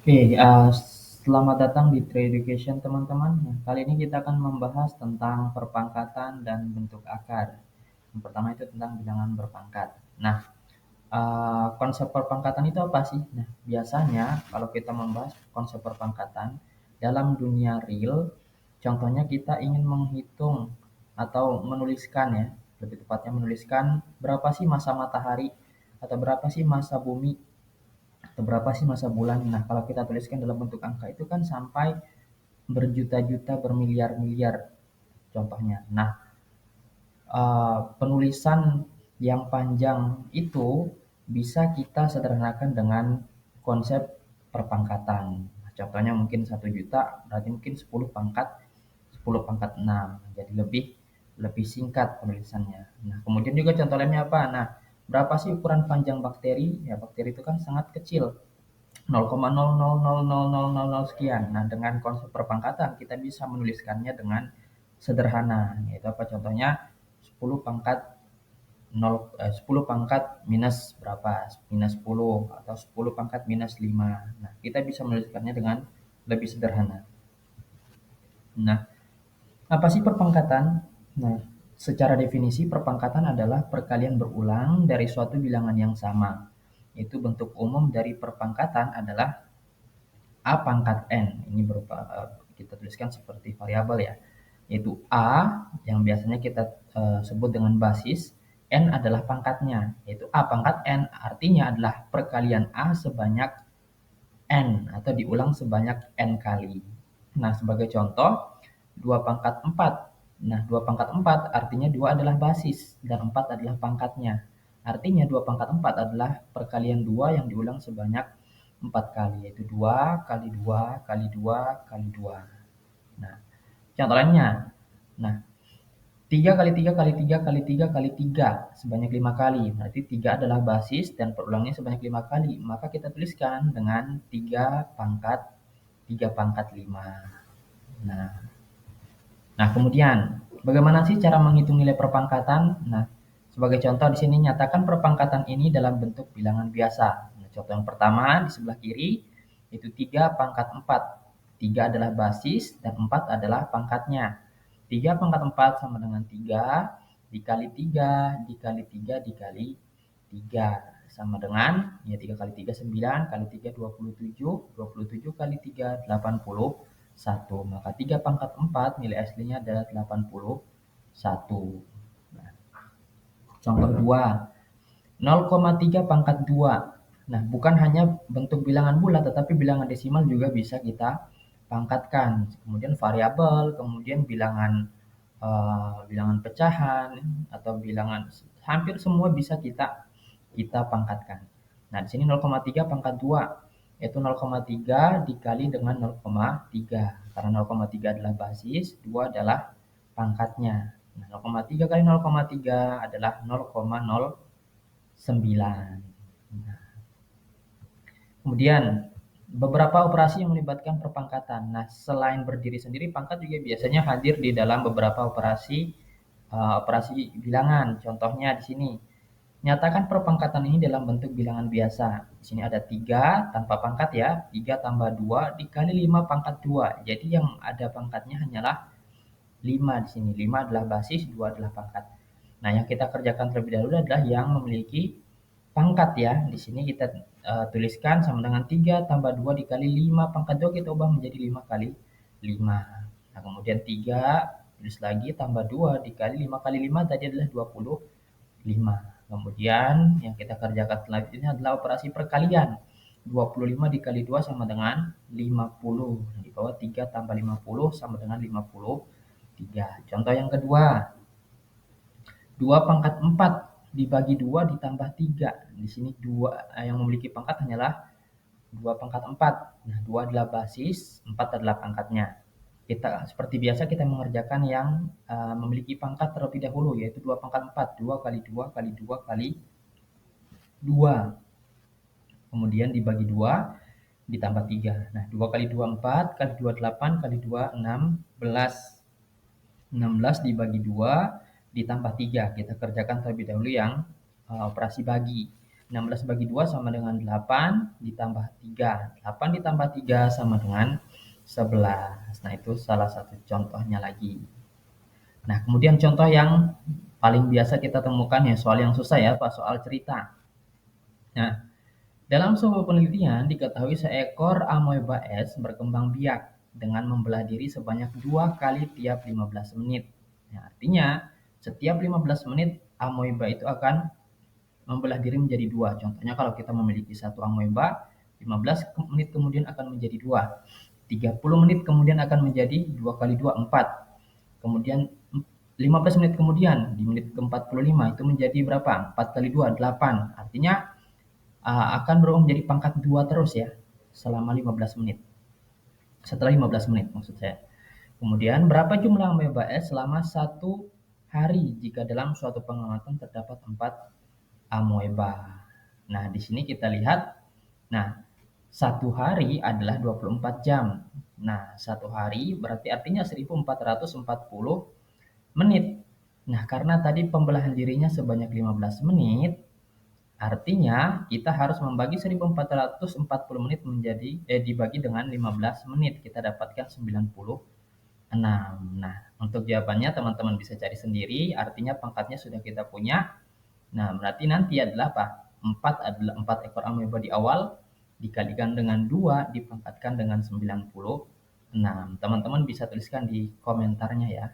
Oke, selamat datang di Trade Education teman-teman. Nah, kali ini kita akan membahas tentang perpangkatan dan bentuk akar. Yang pertama itu tentang bilangan berpangkat. Nah, konsep perpangkatan itu apa sih? Nah, biasanya kalau kita membahas konsep perpangkatan dalam dunia real, contohnya kita ingin menghitung atau menuliskan ya, lebih tepatnya menuliskan berapa sih masa matahari atau berapa sih masa bumi atau berapa sih masa bulan. Nah, kalau kita tuliskan dalam bentuk angka itu kan sampai berjuta-juta, bermiliar-miliar contohnya. Nah, penulisan yang panjang itu bisa kita sederhanakan dengan konsep perpangkatan. Nah, contohnya mungkin 1 juta berarti mungkin 10 pangkat 6. Jadi lebih lebih singkat penulisannya. Nah, kemudian juga contoh lainnya apa? Nah, berapa sih ukuran panjang bakteri? Ya, bakteri itu kan sangat kecil. 0,000000 sekian. Nah, dengan konsep perpangkatan kita bisa menuliskannya dengan sederhana. Yaitu apa contohnya? 10 pangkat 10 pangkat minus berapa? Minus 10 atau 10 pangkat minus 5. Nah, kita bisa menuliskannya dengan lebih sederhana. Nah, apa sih perpangkatan? Nah, secara definisi perpangkatan adalah perkalian berulang dari suatu bilangan yang sama. Itu bentuk umum dari perpangkatan adalah A pangkat N. Ini berupa kita tuliskan seperti variabel ya. Yaitu A yang biasanya kita sebut dengan basis, N adalah pangkatnya, yaitu A pangkat N artinya adalah perkalian A sebanyak N atau diulang sebanyak N kali. Nah, sebagai contoh, 2 pangkat 4. Nah, 2 pangkat 4 artinya 2 adalah basis dan 4 adalah pangkatnya. Artinya 2 pangkat 4 adalah perkalian 2 yang diulang sebanyak 4 kali, yaitu 2 kali 2 kali 2 kali 2. Nah, contoh lainnya. Nah, 3 kali 3 kali 3 kali 3 kali 3 sebanyak 5 kali. Berarti 3 adalah basis dan perulangnya sebanyak 5 kali. Maka kita tuliskan dengan 3 pangkat 5. Nah, kemudian bagaimana sih cara menghitung nilai perpangkatan? Nah, sebagai contoh di sini nyatakan perpangkatan ini dalam bentuk bilangan biasa. Nah, contoh yang pertama di sebelah kiri itu 3 pangkat 4. 3 adalah basis dan 4 adalah pangkatnya. 3 pangkat 4 sama dengan 3 dikali 3 dikali 3 dikali 3 sama dengan ya 3 kali 3 9 kali 3 27, 27 kali 3 81. Maka 3 pangkat 4 nilai aslinya adalah 81. Nah, contoh 2, 0,3 pangkat 2. Nah, bukan hanya bentuk bilangan bulat tetapi bilangan desimal juga bisa kita pangkatkan. Kemudian variabel, kemudian bilangan pecahan atau bilangan hampir semua bisa kita kita pangkatkan. Nah, di sini 0,3 pangkat 2 yaitu 0,3 dikali dengan 0,3 karena 0,3 adalah basis, 2 adalah pangkatnya. Nah, 0,3 kali 0,3 adalah 0,09. Nah, kemudian beberapa operasi yang melibatkan perpangkatan. Nah, selain berdiri sendiri, pangkat juga biasanya hadir di dalam beberapa operasi bilangan. Contohnya di sini, nyatakan perpangkatan ini dalam bentuk bilangan biasa. Di sini ada 3 tanpa pangkat ya, 3 tambah 2 dikali 5 pangkat 2. Jadi yang ada pangkatnya hanyalah 5 di sini. 5 adalah basis, 2 adalah pangkat. Nah, yang kita kerjakan terlebih dahulu adalah yang memiliki pangkat ya. Di sini kita tuliskan sama dengan 3 tambah 2 dikali 5 pangkat 2 kita ubah menjadi 5 kali 5. Nah, kemudian 3 tulis lagi tambah 2 dikali 5 kali 5 tadi adalah 25. Kemudian yang kita kerjakan selanjutnya adalah operasi perkalian. 25 dikali 2 sama dengan 50. Di bawah 3 tambah 50 sama dengan 53. Contoh yang kedua, 2 pangkat 4 dibagi 2 ditambah 3. Di sini 2 yang memiliki pangkat hanyalah 2 pangkat 4. Nah, 2 adalah basis, 4 adalah pangkatnya. Kita seperti biasa kita mengerjakan yang memiliki pangkat terlebih dahulu yaitu 2 pangkat 4. 2 kali 2 kali 2 kali 2. Kemudian dibagi 2 ditambah 3. Nah, 2 kali 2 4 kali 2 8 kali 2 16. 16 dibagi 2 ditambah 3. Kita kerjakan terlebih dahulu yang operasi bagi. 16 bagi 2 sama dengan 8 ditambah 3. 8 ditambah 3 sama dengan 11. Nah, itu salah satu contohnya lagi. Nah, kemudian contoh yang paling biasa kita temukan ya, soal yang susah ya, Pak, soal cerita. Nah, dalam sebuah penelitian diketahui seekor amoeba es berkembang biak dengan membelah diri sebanyak 2 kali tiap 15 menit. Nah, artinya setiap 15 menit amoeba itu akan membelah diri menjadi dua. Contohnya kalau kita memiliki satu amoeba, 15 menit kemudian akan menjadi dua. 30 menit kemudian akan menjadi 2 kali 2, 4. Kemudian 15 menit kemudian, di menit ke-45 itu menjadi berapa? 4 kali 2, 8. Artinya akan berubah menjadi pangkat 2 terus ya, selama 15 menit. Setelah 15 menit maksud saya. Kemudian berapa jumlah amoeba es selama 1 hari jika dalam suatu pengamatan terdapat 4 amoeba. Nah, di sini kita lihat, nah, 1 hari adalah 24 jam. Nah, 1 hari berarti artinya 1440 menit. Nah, karena tadi pembelahan dirinya sebanyak 15 menit, artinya kita harus membagi 1440 menit dibagi dengan 15 menit. Kita dapatkan 96. Nah, untuk jawabannya teman-teman bisa cari sendiri, artinya pangkatnya sudah kita punya. Nah, berarti nanti adalah apa? 4 adalah 4 ekor amoeba di awal, dikalikan dengan 2, dipangkatkan dengan 96. Teman-teman bisa tuliskan di komentarnya ya.